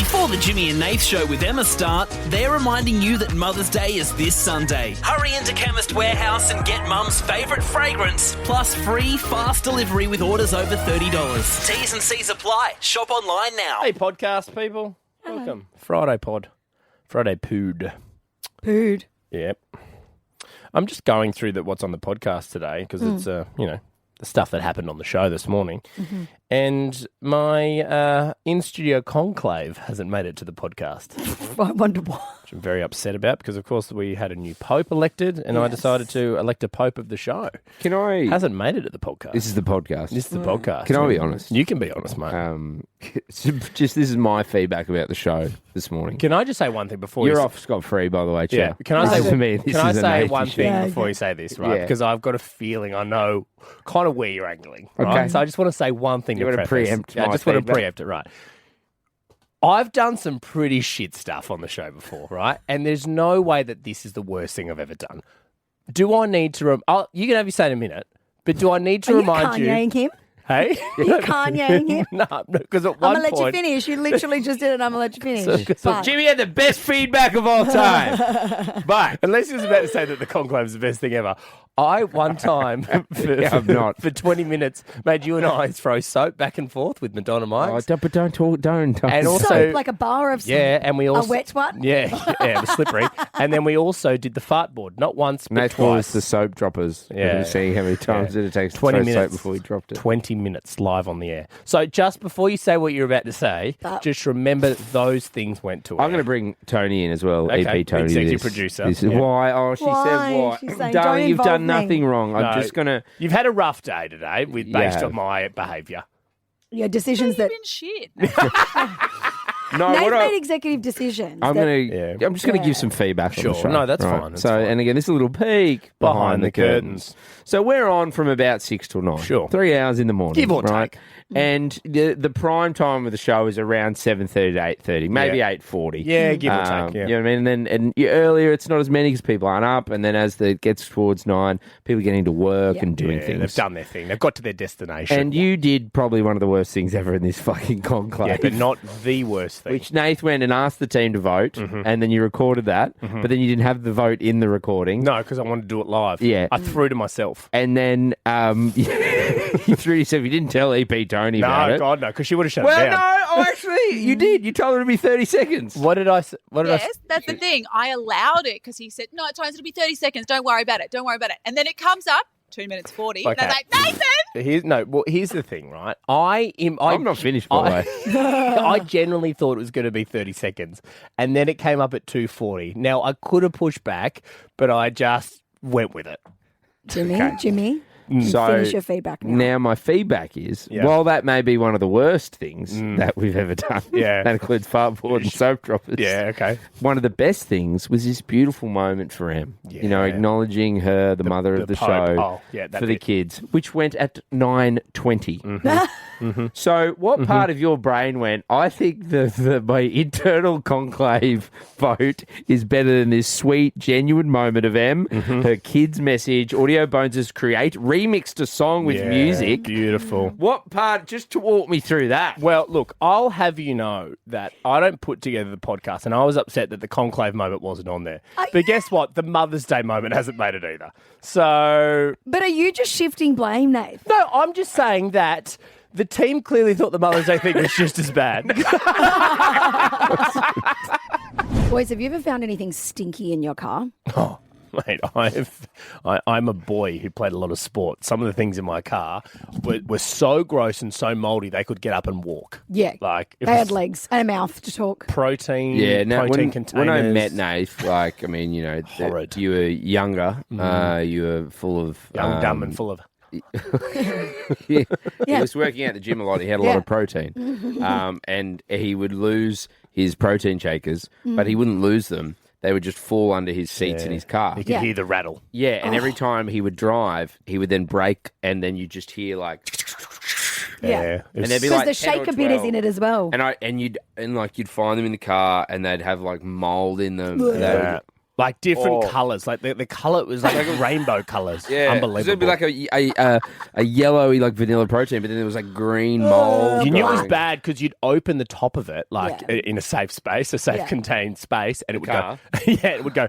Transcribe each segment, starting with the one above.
Before the Jimmy and Nath Show with Emma start, they're reminding you that Mother's Day is this Sunday. Hurry into Chemist Warehouse and get Mum's favourite fragrance, plus free fast delivery with orders over $30. T's and C's apply. Shop online now. Hey, podcast people. Welcome. Friday pod. Friday pood. Pood. Yep. I'm just going through what's on the podcast today because it's, the stuff that happened on the show this morning. Mm-hmm. And my in-studio conclave hasn't made it to the podcast. I wonder why. Which I'm very upset about because, of course, we had a new pope elected and I decided to elect a pope of the show. Hasn't made it to the podcast. This is the podcast. This is the podcast. Can I be honest? You can be honest, mate. This is my feedback about the show this morning. Can I just say one thing before You're off scot-free, by the way, Chow. Yeah. Can I say for me? Can I say one thing show. before you say this, right? Yeah. Because I've got a feeling I know kind of where you're angling, right? Okay. So I just want to say one thing. You want to preempt I my just want to feedback? preempt it, right? I've done some pretty shit stuff on the show before, right? And there's no way that this is the worst thing I've ever done. Do I need to? You can have your say in a minute, but do I need to remind you? Kanyeing him? Hey, You Kanyeing him? No, because at I'm one going to let you point, finish. You literally just did it. I'm going to let you finish. So Jimmy had the best feedback of all time. but unless he was about to say that the conclave is the best thing ever, I one time for 20 minutes made you and I throw soap back and forth with Madonna Mike's. But don't. And also, Soap, like a bar of soap. yeah, and we also A wet one? Yeah, it was slippery. And then we also did the fart board, not once but Nate calls twice. the soap droppers. Yeah. Seeing how many times did it take to 20 throw minutes soap before we dropped it. 20 minutes live on the air. So just before you say what you're about to say, just remember those things went to I'm going to bring Tony in as well. Okay, EP Tony. executive producer. This is Yeah. why. Oh, she Why? said why. She's saying, Darling, don't you've done involve me. nothing wrong. I'm No, just going to. You've had a rough day today based have. on my behaviour. Yeah, decisions that... shit. No, Nate's what made executive decisions. I'm that- going to. Yeah. I'm just going to give some feedback. Sure. On the show, No, that's right? fine. That's so, fine. and again, this is a little peek behind the curtains. So we're on from about 6 till 9. Sure. 3 hours in the morning. Give or right? take. And the prime time of the show is around 7:30 to 8:30, maybe Yeah. 8:40. Yeah, give or take. Yeah. You know what I mean? And earlier, it's not as many because people aren't up. And then as it gets towards 9, people are getting to work and doing Yeah, things. they've done their thing. They've got to their destination. And you did probably one of the worst things ever in this fucking conclave. yeah, but not the worst thing. Which Nath went and asked the team to vote, and then you recorded that, but then you didn't have the vote in the recording. No, because I wanted to do it live. Yeah. I threw to myself. And then you threw yourself. You didn't tell EP Tony about No, it. God, no, because she would have shut Well, it down. no, actually, you did. You told her to be 30 seconds. What did I say? Yes, that's the thing. I allowed it because he said, no, it's fine, it'll be 30 seconds. Don't worry about it. Don't worry about it. And then it comes up, 2 minutes 40. And I was Okay. like, Nathan! Here's the thing, right? I'm not finished, by the way. I generally thought it was going to be 30 seconds, and then it came up at 2:40. Now, I could have pushed back, but I just went with it. Jimmy, So finish your feedback now. now my feedback is, Yeah. while that may be one of the worst things that we've ever done, Yeah. that includes fartboard and soap droppers. Yeah, okay. One of the best things was this beautiful moment for Em. You know, Yeah. acknowledging her, the mother of the Pope. show, Oh, yeah, that for the bit. kids, which went at 9:20. So, what part of your brain went? I think my internal conclave vote is better than this sweet, genuine moment of Em. Her kids' message. Audio Bones' remixed a song with Yeah, music. Beautiful. What part? Just to walk me through that. Well, look, I'll have you know that I don't put together the podcast, and I was upset that the conclave moment wasn't on there. But guess what? The Mother's Day moment hasn't made it either. So, But are you just shifting blame, Nate? no, I'm just saying that the team clearly thought the Mother's Day thing was just as bad. Boys, have you ever found anything stinky in your car? Oh, mate, I'm a boy who played a lot of sport. Some of the things in my car were so gross and so mouldy they could get up and walk. Yeah. Like it They had was legs and a mouth to talk. protein, Yeah, now protein when containers. I met Nath, like, I mean, you know, Horrid. you were younger, you were full of young, dumb, and full of. He Yeah. was working at the gym a lot. He had a lot of protein, and he would lose his protein shakers, but he wouldn't lose them. They would just fall under his seats in his car. You could hear the rattle. Yeah, and every time he would drive, he would then brake, and then you just hear like, Yeah. and there'd be Because like the 10 or shaker bit is 12. in it as well. And you'd find them in the car, and they'd have like mold in them. and they Yeah. would- Like different colours. Like the colour was like rainbow colours. Yeah, Unbelievable. It'd be like a yellowy like vanilla protein, but then there was like green mold. You knew it was going. bad because you'd open the top of it like in a safe space, a safe contained space, and it would car. go. Yeah, it would go.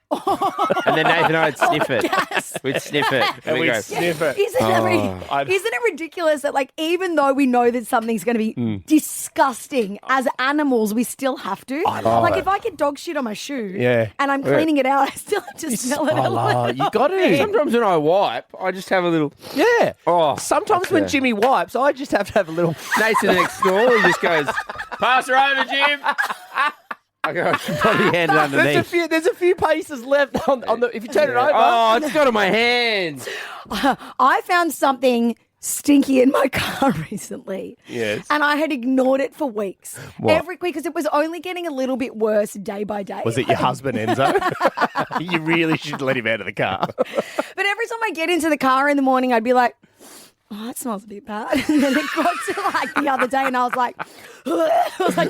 And then Nathan and I'd sniff it. Gas. We'd sniff it. And we'd sniff it. Isn't it ridiculous that, like, even though we know that something's going to be disgusting, as animals, we still have to? Like, if I get dog shit on my shoe and I'm cleaning it out, I still have to smell it. You got to. Sometimes when I wipe, I just have a little. Yeah. Oh, Sometimes when Jimmy wipes, I just have to have a little. Nathan next door, he just goes, "Pass her over, Jim." I go, I should probably hand it underneath. There's a few paces left on the. If you turn it over. Oh, it's got on my hands. I found something stinky in my car recently. Yes. And I had ignored it for weeks. What? Every week, because it was only getting a little bit worse day by day. Was it your husband, Enzo? You really should let him out of the car. But every time I get into the car in the morning, I'd be like, oh, that smells a bit bad. And then it got to like the other day and I was like,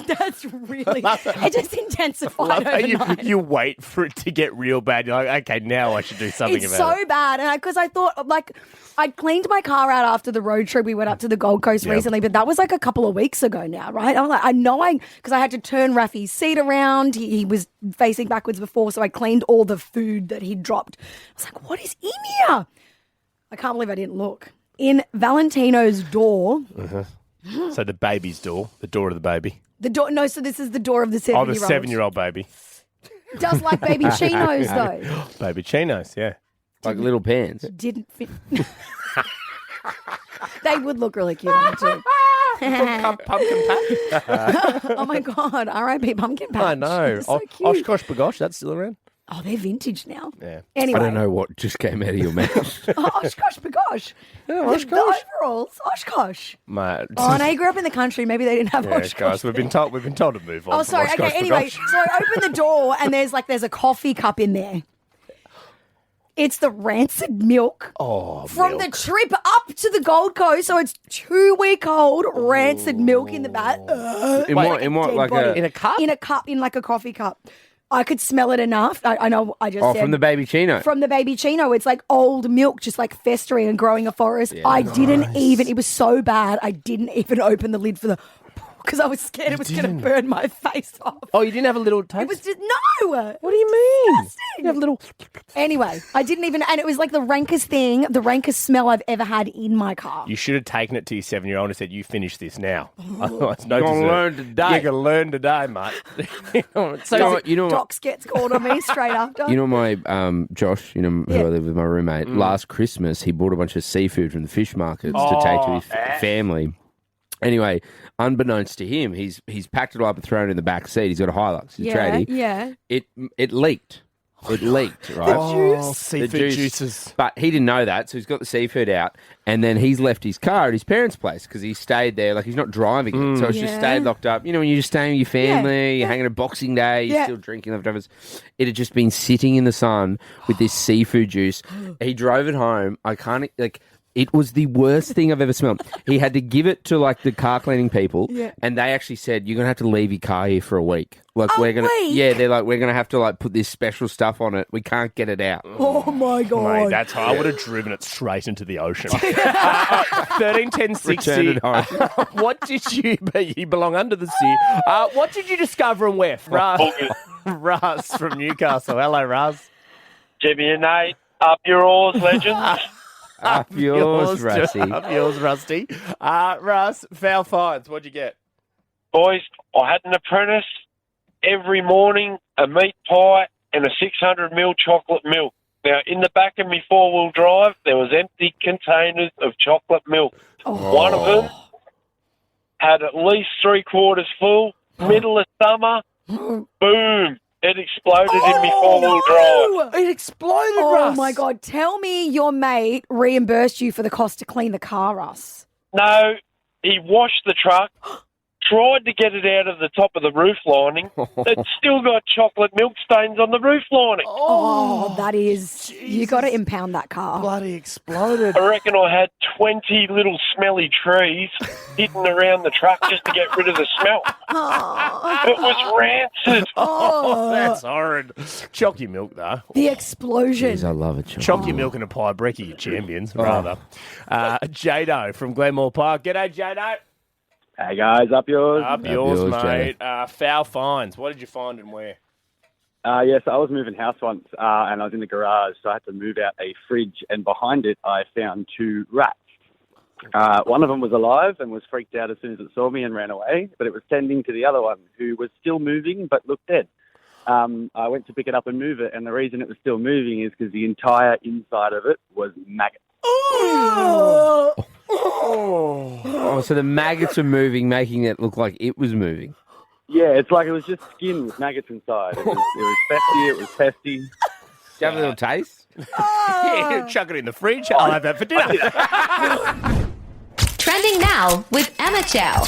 that's really, it just intensified overnight. You wait for it to get real bad. You're like, okay, now I should do something It's about so it. bad. And because I thought, like, I'd cleaned my car out after the road trip. We went up to the Gold Coast recently, but that was like a couple of weeks ago now, right? I'm like, because I had to turn Rafi's seat around. He was facing backwards before, so I cleaned all the food that he'd dropped. I was like, what is in here? I can't believe I didn't look. In Valentino's door. So the baby's door, the door of the baby. The door. No, so this is the door of the 7-year-old. Oh, the 7-year-old baby. Does like baby chinos, though. Baby chinos, yeah. Like little pants. Didn't fit. They would look really cute on it too. Pumpkin patch. Oh my God. R.I.P. Pumpkin Patch. I know. They're so cute. Oshkosh Bagosh, that's still around. Oh, they're vintage now. Yeah. Anyway. I don't know what just came out of your mouth. Oh, Oshkosh Bagosh. Yeah, The Oshkosh. overalls. Oshkosh. Mate. Oh, and I grew up in the country. Maybe they didn't have Yeah, Oshkosh. guys, we've been told to move on. Oh, from sorry. Oshkosh Okay, anyway. Bagosh. So I open the door and there's a coffee cup in there. It's the rancid milk from the trip up to the Gold Coast. So it's 2-week-old rancid milk in the bath. In what, like in a cup? In a cup, in like a coffee cup. I could smell it enough. I know I just said. from the baby chino. From the baby chino. It's like old milk, just like festering and growing a forest. I didn't even, it was so bad, I didn't even open the lid for the, because I was scared it was going to burn my face off. Oh, you didn't have a little taste? It was just, no. What do you mean? Disgusting. You have a little... Anyway, I didn't even, and it was like the rankest thing, the rankest smell I've ever had in my car. You should have taken it to your 7-year-old and said, you finish this now. Otherwise, no You're gonna dessert. learn today. You're going to learn today, mate. So you know Docs gets called on me straight after. You know my Josh, who I live with, my roommate. Last Christmas, he bought a bunch of seafood from the fish markets to take to his family. Anyway, unbeknownst to him, he's packed it all up and thrown it in the back seat. He's got a Hilux, he's a tradie. Yeah. It leaked. It leaked, right? juice. Seafood The juice. juices. But he didn't know that, so he's got the seafood out, and then he's left his car at his parents' place because he stayed there, like he's not driving it, so it's just Yeah. stayed locked up. You know, when you're just staying with your family, you're hanging at Boxing Day, you're Yeah. still drinking leftovers. It had just been sitting in the sun with this seafood juice. He drove it home. It was the worst thing I've ever smelled. He had to give it to like the car cleaning people, and they actually said, "You're gonna have to leave your car here for a week." Like A we're gonna, week? they're like, we're gonna have to like put this special stuff on it. We can't get it out. Oh my God. Mate, that's hard. I would have driven it straight into the ocean. 13, 10, 60. Return it home. What did you belong under the sea? What did you discover and where? Russ from Newcastle. Hello, Russ. Jimmy and Nate, up your oars, legends. Up yours, Rusty. Up yours, Rusty. Russ, foul fines. What'd you get? Boys, I had an apprentice every morning, a meat pie and a 600ml chocolate milk. Now, in the back of my four-wheel drive, there was empty containers of chocolate milk. One of them had at least 3/4 full. Middle of summer, boom. It exploded in my four-wheel drive. It exploded, Oh Russ. my God. Tell me your mate reimbursed you for the cost to clean the car, Russ. No, he washed the truck, tried to get it out of the top of the roof lining. It's still got chocolate milk stains on the roof lining. Oh, that is... You got to impound that car. Bloody exploded. I reckon I had 20 little smelly trees hidden around the truck just to get rid of the smell. It was rancid. Oh, that's horrid. Chock your milk, though. The explosion. Jeez, I love it. Chock your milk in a pie brekkie, you champions, rather. Jado from Glenmore Park. G'day, Jado. Hey guys, up yours? Up yours, yours, mate. Foul finds. What did you find and where? Yes, I was moving house once, and I was in the garage, so I had to move out a fridge, and behind it I found 2 rats. One of them was alive and was freaked out as soon as it saw me and ran away, but it was tending to the other one, who was still moving but looked dead. I went to pick it up and move it, and the reason it was still moving is because the entire inside of it was maggots. Oh, so the maggots were moving, making it look like it was moving. Yeah, it's like it was just skin with maggots inside. It was festy, it was pesty. Do you have a little taste? Yeah, chuck it in the fridge. I'll have that for dinner. Trending now with Emma Chow.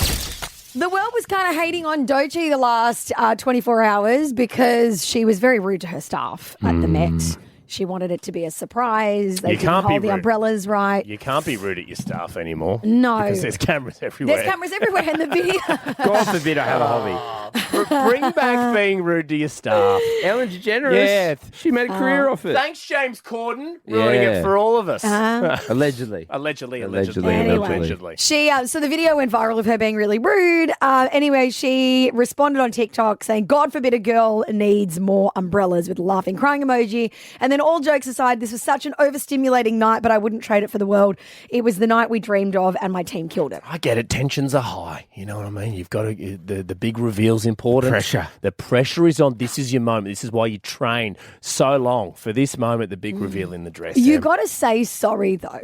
The world was kind of hating on Doechii the last 24 hours because she was very rude to her staff at the Met. She wanted it to be a surprise. They didn't hold the umbrellas right. You can't be rude at your staff anymore. No. Because there's cameras everywhere. There's cameras everywhere in the video. God forbid I have a hobby. Bring back being rude to your staff. Ellen DeGeneres. Yeah. She made a career off it. Thanks, James Corden, ruining it for all of us. Allegedly. Allegedly. Anyway. She so the video went viral of her being really rude. Anyway, she responded on TikTok saying, God forbid a girl needs more umbrellas with a laughing, crying emoji. And then all jokes aside, this was such an overstimulating night, but I wouldn't trade it for the world. It was the night we dreamed of and my team killed it. I get it. Tensions are high. You know what I mean? You've got to, the big reveal's important. Pressure. The pressure is on. This is your moment. This is why you train so long for this moment, the big reveal in the dress. You got to say sorry, though.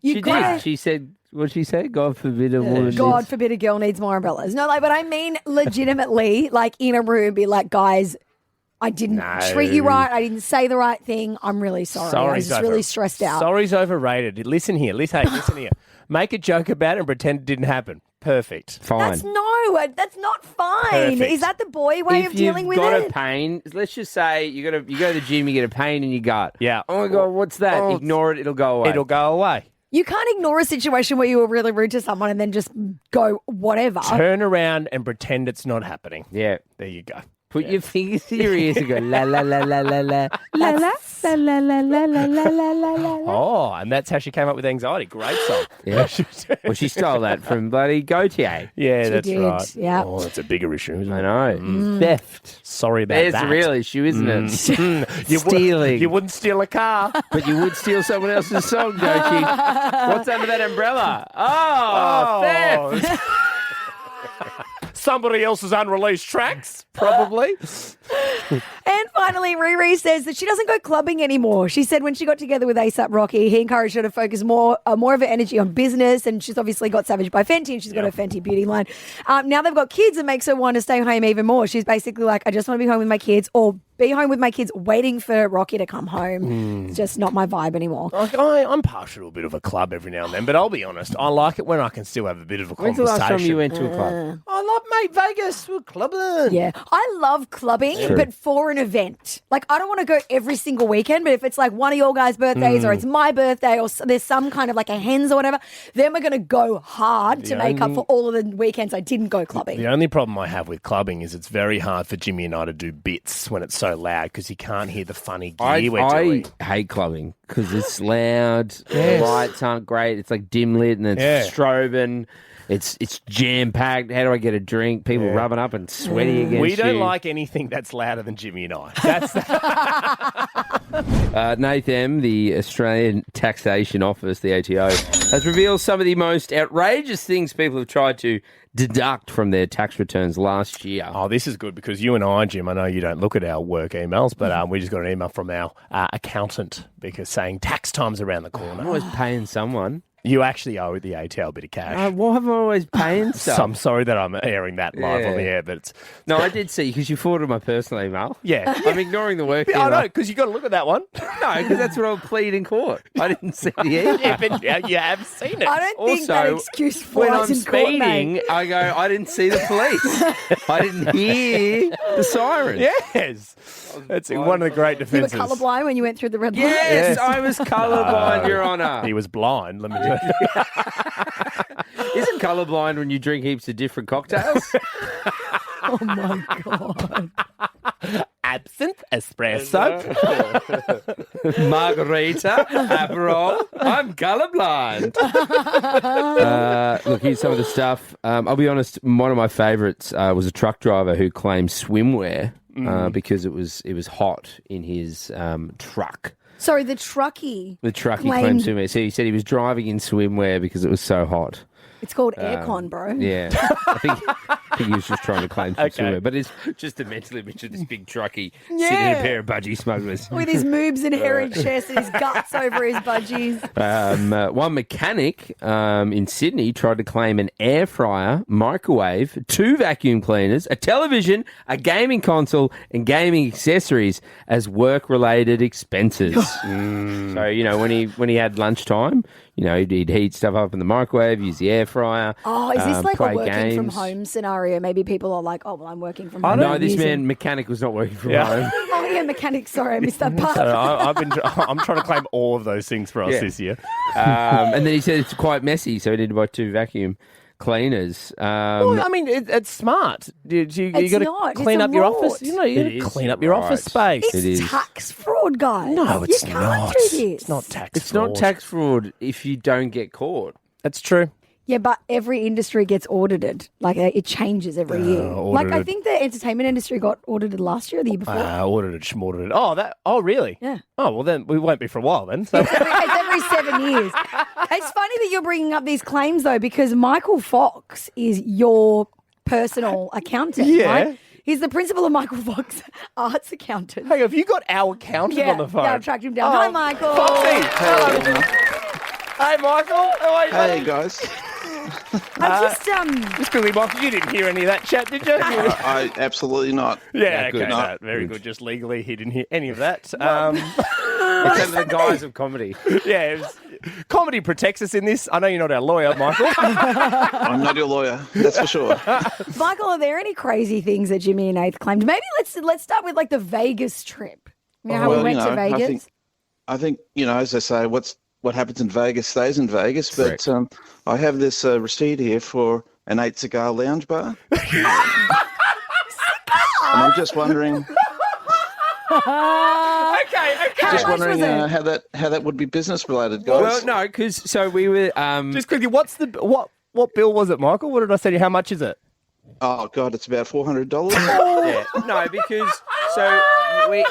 She did. She said, what did she say? God forbid a woman. God forbid a girl needs more umbrellas. No, like, but I mean legitimately, like in a room, be like, guys, I didn't treat you right. I didn't say the right thing. I'm really sorry. I was just really stressed out. Sorry's overrated. Listen here. Listen here. Make a joke about it and pretend it didn't happen. Perfect. Fine. That's not fine. Perfect. Is that the boy way of dealing with If you've got it? a pain, let's just say you go to the gym, you get a pain in your gut. Yeah. Oh my God, what's that? Ignore it. It'll go away. It'll go away. You can't ignore a situation where you were really rude to someone and then just go whatever. Turn around and pretend it's not happening. Yeah. There you go. Put your fingers to your ears and go la la la la la la la la la la la la la la la la. Oh, and that's how she came up with Anxiety. Great song. Yeah. Well, she stole that from bloody Gautier. Yeah, She that's did, right. yeah. Oh, that's a bigger issue, isn't I it? know. Theft. Sorry about There's that. the real issue, isn't it? Stealing. You wouldn't steal a car. But you would steal someone else's song, Gautier. What's under that umbrella? Oh, theft. Somebody else's unreleased tracks, probably. And finally, Riri says that she doesn't go clubbing anymore. She said when she got together with A$AP Rocky, he encouraged her to focus more of her energy on business, and she's obviously got Savage by Fenty, and she's got her Fenty beauty line. Now they've got kids, it makes her want to stay home even more. She's basically like, I just want to be home with my kids, or be home with my kids waiting for Rocky to come home. It's just not my vibe anymore. I'm partial to a bit of a club every now and then, but I'll be honest, I like it when I can still have a bit of a When's conversation. the last time you went to a club? I love, mate, Vegas. We're clubbing. Yeah, I love clubbing, but for an event. Like, I don't want to go every single weekend, but if it's like one of your guys' birthdays or it's my birthday or there's some kind of like a hens or whatever, then we're going to go hard to make up for all of the weekends I didn't go clubbing. The only problem I have with clubbing is it's very hard for Jimmy and I to do bits when it's so loud because you can't hear the funny gear we're doing. I hate clubbing because it's loud, the lights aren't great, it's like dim lit and it's strobing. It's jam-packed. How do I get a drink? People rubbing up and sweaty against you. We don't like anything that's louder than Jimmy and I. That's Nathan, the Australian Taxation Office, the ATO, has revealed some of the most outrageous things people have tried to deduct from their tax returns last year. Oh, this is good because you and I, Jim, I know you don't look at our work emails, but we just got an email from our accountant because saying tax time's around the corner. I'm always paying someone. You actually owe the ATL a bit of cash. Why am I always paying stuff? So I'm sorry that I'm airing that live on the Yeah. air, but it's... No, I did see, because you forwarded my personal email. Yeah. I'm ignoring the work I email. know, because you got to look at that one. No, because that's what I'll plead in court. I didn't see the email. Yeah, but you have seen it. I don't think that Also, excuse when flies I'm in court, mate. speeding, I go, I didn't see the police. I didn't hear the siren. Yes. That's one of the great You were defences. colourblind when you went through the red light? Yes, I was colourblind, Your Honour. He was blind, let me tell you. Isn't colourblind when you drink heaps of different cocktails? Oh, my God. Absinthe, espresso. Margarita, Aperol. I'm colourblind. Look, here's some of the stuff. I'll be honest, one of my favourites was a truck driver who claimed swimwear because it was hot in his truck. Sorry, the truckie. The truck claimed- he claimed swimwear. So he said he was driving in swimwear because it was so hot. It's called aircon, bro. Yeah, I think he was just trying to claim some Okay. swimwear. But it's just a mental image of this big truckie sitting in a pair of budgie smugglers. With his moobs and hairy chest and his guts over his budgies. One mechanic in Sydney tried to claim an air fryer, microwave, 2 vacuum cleaners, a television, a gaming console, and gaming accessories as work-related expenses. So, you know, when he had lunchtime, you know, he'd heat stuff up in the microwave, use the air fryer. Oh, is this like a play working from games. home scenario? Maybe people are like, oh, well, I'm working from home. No, I'm this using- man mechanic was not working from Yeah. home. Oh, yeah, mechanic. Sorry, I missed that part. I'm trying to claim all of those things for us Yeah. this year. And then he said it's quite messy, so he needed to buy 2 vacuum cleaners. Well, I mean, it's smart. You It's got to not. It's clean a up your rort. office. You know, you It got to is. clean up your office space. It's It is. tax fraud, guys. No, it's you can't not. do this. It's not tax It's fraud. not tax fraud if you don't get caught. That's true. Yeah, but every industry gets audited. Like, it changes every year. Like, I audited. think the entertainment industry got audited last year or the year before. Audited, schmorted. Oh, really? Yeah. Oh, well, then we won't be for a while then. So. It's every 7 years. It's funny that you're bringing up these claims, though, because Michael Fox is your personal accountant, Yeah. right? He's the principal of Michael Fox Arts Accountant. Hey, have you got our accountant on the phone? Yeah, I've tracked him down. Oh, Hi, Michael. Foxy. Hello. Hey, Michael. How are you, buddy? Hey guys, I'm just, Just quickly, Michael, you didn't hear any of that chat, did you? I absolutely not. Yeah, okay, good. no, very good. Just legally, he didn't hear any of that. It's under the guise of comedy. Yeah, comedy protects us in this. I know you're not our lawyer, Michael. I'm not your lawyer, that's for sure. Michael, are there any crazy things that Jimmy and Nath claimed? Maybe let's start with like the Vegas trip. You know how we Well, went you to know, Vegas? I think as they say, what happens in Vegas stays in Vegas. Correct. But I have this receipt here for an 8 cigar lounge bar. And I'm just wondering, Okay. just much wondering was it? how that would be business related, guys. Well, no, because so we were. Just quickly, what bill was it, Michael? What did I say to you? How much is it? Oh God, it's about $400. Yeah. No, because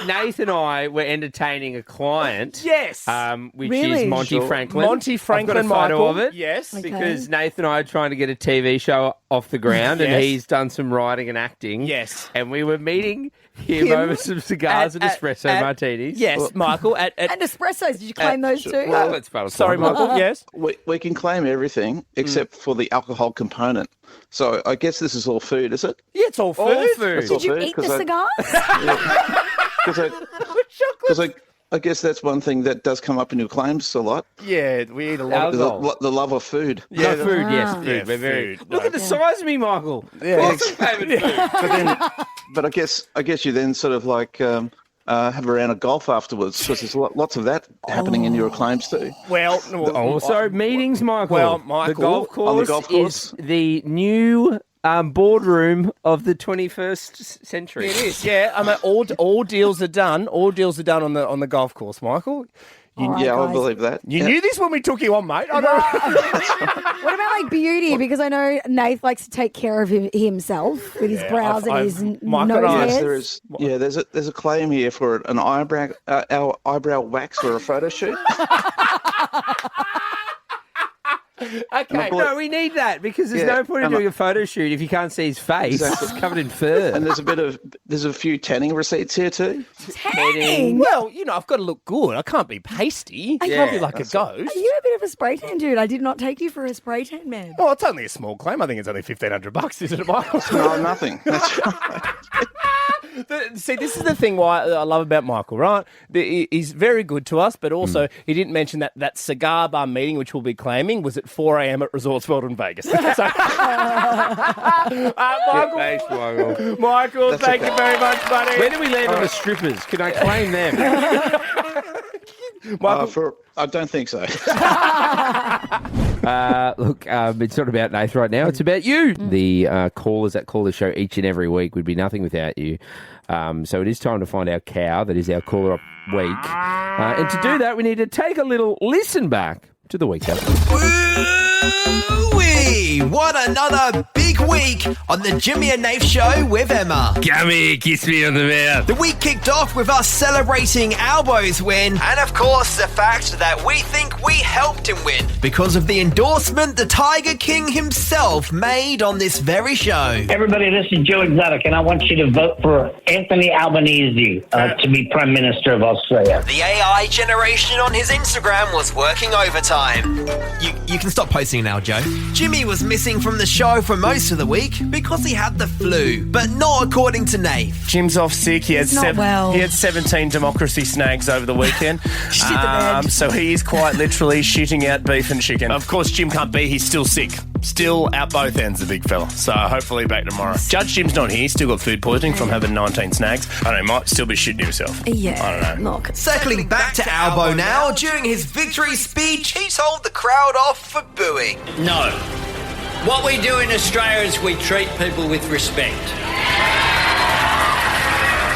Nath and I were entertaining a client. Yes. Which Really? is Monty Sure. Franklin. Monty Franklin, I've got a photo Michael. of it. Yes. Because Nath and I are trying to get a TV show off the ground, and Yes. he's done some writing and acting. Yes. And we were meeting him Him? over some cigars and espresso martinis. Yes, Michael. At And espressos, did you claim those too? Well, that's part of sorry, fun. Michael. Yes. We can claim everything except for the alcohol component. So I guess this is all food, is it? Yeah, it's all food. All food. It's all Did you food, eat the 'cause cigars? Because I guess that's one thing that does come up in your claims a lot. Yeah, we eat a lot. Alcohol. The love of food. Yeah, No, food, yes, Ah. food. Yeah, We're very. food. Look at the size of me, Michael. Yeah. Of course I'm having food. But I guess you then sort of like have a round of golf afterwards because there's lots of that happening in your claims too. Well, Also, meetings, Michael. Well, Michael, the golf course, on the golf course. is the new boardroom of the 21st century. it is. Yeah, I mean, all deals are done. All deals are done on the golf course, Michael. All right, Yeah, I guys. believe that. You Yeah. knew this when we took you on, mate. I know. What about like beauty? Because I know Nath likes to take care of himself with his brows and his Michael and nose I- hairs. Yes, there is. Yeah, there's a claim here for an eyebrow wax for a photo shoot. Okay, no, we need that because there's no point in doing a photo shoot if you can't see his face. Exactly. It's covered in fur. And there's a few tanning receipts here too. Tanning? Well, I've got to look good. I can't be pasty. I can't be like a ghost. Are you a bit of a spray tan dude? I did not take you for a spray tan man. Well, it's only a small claim. I think it's only $1,500, isn't it, Michael? No, nothing. That's right. See, this is the thing why I love about Michael, right? He's very good to us, but also he didn't mention that cigar bar meeting, which we'll be claiming, was at 4 a.m. at Resorts World in Vegas. So, Michael, Thanks, Michael. Michael, thank you very much, buddy. Where do we land on the strippers? Can I claim them? I don't think so. Look, it's not about Nath right now. It's about you. The callers that call the show each and every week would be nothing without you. So it is time to find our cow. That is our caller up week. And to do that, we need to take a little listen back to the week. Woo-wee! What another big week on the Jimmy and Nath Show with Emma. Come here, kiss me on the mouth. The week kicked off with us celebrating Albo's win, and of course the fact that we think we helped him win because of the endorsement the Tiger King himself made on this very show. Everybody, this is Joe Exotic, and I want you to vote for Anthony Albanese to be Prime Minister of Australia. The AI generation on his Instagram was working overtime. You can stop posting now, Joe. Jimmy was missing from the show for most of the week because he had the flu, but not according to Nath. Jim's off sick. He had 17 democracy snags over the weekend. So he is quite literally shitting out beef and chicken. Of course, Jim can't be. He's still sick. Still out both ends, the big fella. So hopefully back tomorrow. Judge Jim's not here. He's still got food poisoning from having 19 snags. I don't know, he might still be shitting himself. Yeah. I don't know. Circling back to Albo now, during his victory speech, he told the crowd off for booing. No. What we do in Australia is we treat people with respect.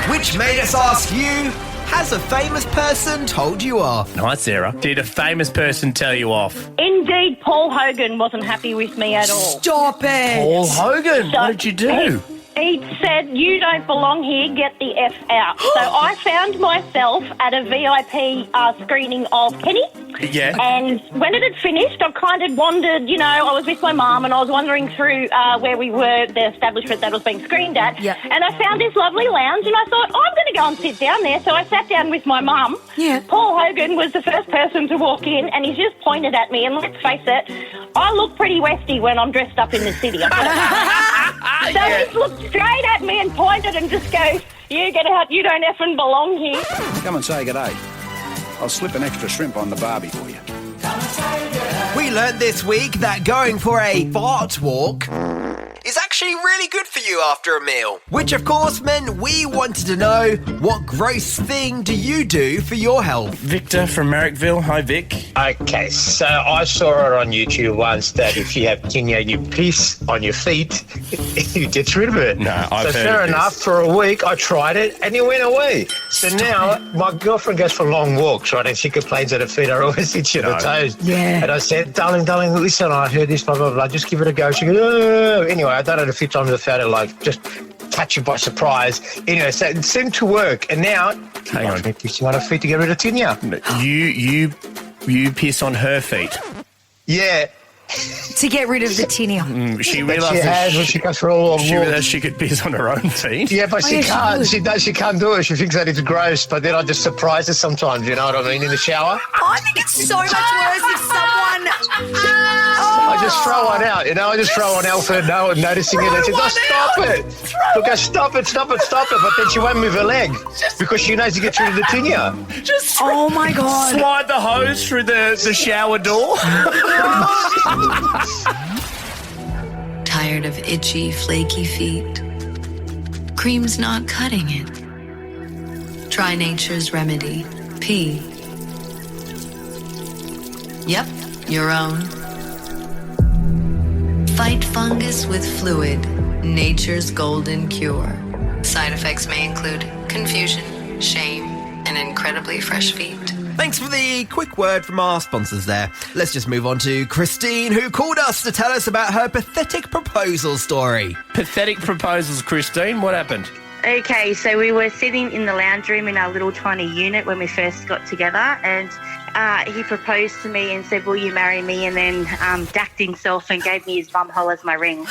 Which made us ask you, has a famous person told you off? Hi, Sarah. Did a famous person tell you off? Indeed, Paul Hogan wasn't happy with me at all. Stop it. Paul Hogan? So what did you do? He said, you don't belong here, get the F out. So I found myself at a VIP screening of Kenny. Yeah. And when it had finished, I kind of wandered, I was with my mum and I was wandering through where we were, the establishment that was being screened at. Yeah. And I found this lovely lounge and I thought, I'm going to go and sit down there. So I sat down with my mum. Yeah. Paul Hogan was the first person to walk in and he just pointed at me. And let's face it, I look pretty westy when I'm dressed up in the city. So he looked straight at me and pointed and just goes, you get out, you don't effing belong here. Come and say g'day. I'll slip an extra shrimp on the barbie for you. We learned this week that going for a fart walk is actually really good for you after a meal. Which, of course, meant we wanted to know, what gross thing do you do for your health? Victor from Marrickville. Hi, Vic. Okay, so I saw it on YouTube once that if you have tinea, you piss on your feet, it gets rid of it. No, I've heard fair of this. enough, for a week I tried it and it went away. So now my girlfriend goes for long walks, right, and she complains that her feet are always itchy on her toes. Yeah. And I said, darling, listen, I heard this, blah, blah, blah, just give it a go. She goes, oh. Anyway, I've done it a few times. I found it like just catch you by surprise. Anyway, so it seemed to work, and now Hang on. pissing on her feet to get rid of tinea. You piss on her feet. Yeah. To get rid of the tinea. She That realised she has when she goes for a long she walk. realised she could piss on her own feet. Yeah, but she yeah, can't. she She can't do it. She thinks that it's gross, but then I just surprise her sometimes, you know what I mean, in the shower. I think it's so much worse if someone... I just throw one out, you know. I just throw one out for noticing it. And she goes, stop it. Look, I stop it. But then she won't move her leg because she knows to get rid of the tinea. Just Oh, my God. slide the hose through the shower door. Tired of itchy, flaky feet? Cream's not cutting it. Try Nature's Remedy. Pee. Yep, your own. Fight fungus with Fluid. Nature's golden cure. Side effects may include confusion, shame, and incredibly fresh feet. Thanks for the quick word from our sponsors there. Let's just move on to Christine, who called us to tell us about her pathetic proposal story. Pathetic proposals, Christine. What happened? Okay, so we were sitting in the lounge room in our little tiny unit when we first got together, and he proposed to me and said, "Will you marry me?" And then dacked himself and gave me his bum hole as my ring.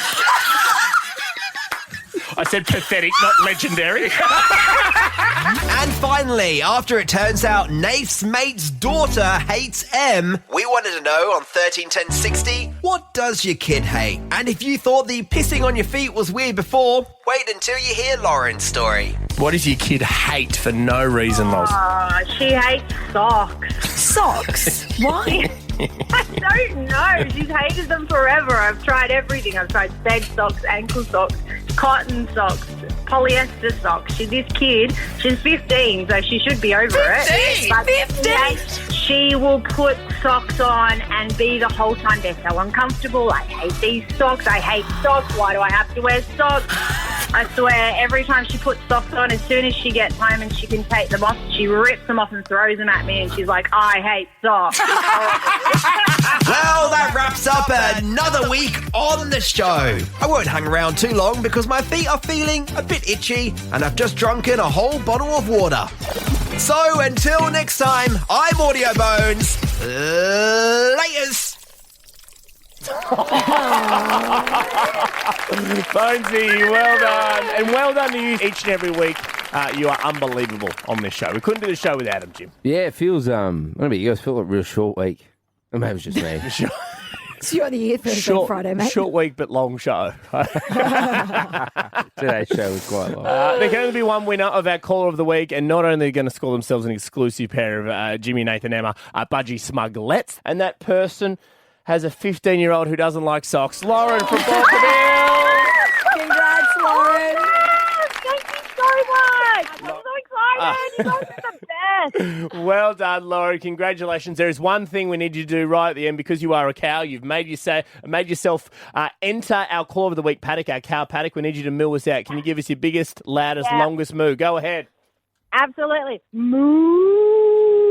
I said pathetic, not legendary. And finally, after it turns out Nath's mate's daughter hates M, we wanted to know on 131060, what does your kid hate? And if you thought the pissing on your feet was weird before, wait until you hear Lauren's story. What does your kid hate for no reason, Loz? She hates socks. Socks? Why? I don't know. She's hated them forever. I've tried everything. I've tried bed socks, ankle socks, cotton socks, polyester socks. This kid, she's 15, so she should be over 15? it. But 15? She will put socks on and be the whole time, they're so uncomfortable. I hate these socks. I hate socks. Why do I have to wear socks? I swear, every time she puts socks on, as soon as she gets home and she can take them off, she rips them off and throws them at me, and she's like, I hate socks. Well, that wraps up another week on the show. I won't hang around too long because my feet are feeling a bit itchy and I've just drunken a whole bottle of water. So until next time, I'm Audio Bones. Laters. Bonesy, well done. And well done to you each and every week. You are unbelievable on this show. We couldn't do the show without him, Jim. Yeah, it feels, I don't know, you guys feel like a real short week. Or maybe it's just me. So you're the here Thursday and Friday, mate. Short week, but long show. Today's show was quite long. There can only be one winner of our Caller of the Week, and not only are they going to score themselves an exclusive pair of Jimmy Nath and Emma Budgie Smugglettes, and that person has a 15-year-old who doesn't like socks. Lauren from Balkan Hills. Congrats, Lauren. Thank you so much. I'm so excited. You guys are the best. Well done, Lauren. Congratulations. There is one thing we need you to do right at the end because you are a cow. You've made yourself enter our Caller of the Week paddock, our cow paddock. We need you to moo us out. Can you give us your biggest, loudest, longest moo? Go ahead. Absolutely. Moo.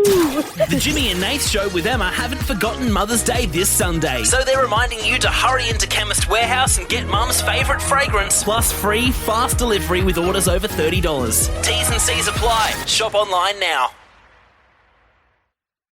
The Jimmy and Nath Show with Emma haven't forgotten Mother's Day this Sunday. So they're reminding you to hurry into Chemist Warehouse and get Mum's favourite fragrance, plus free fast delivery with orders over $30. T's and C's apply. Shop online now.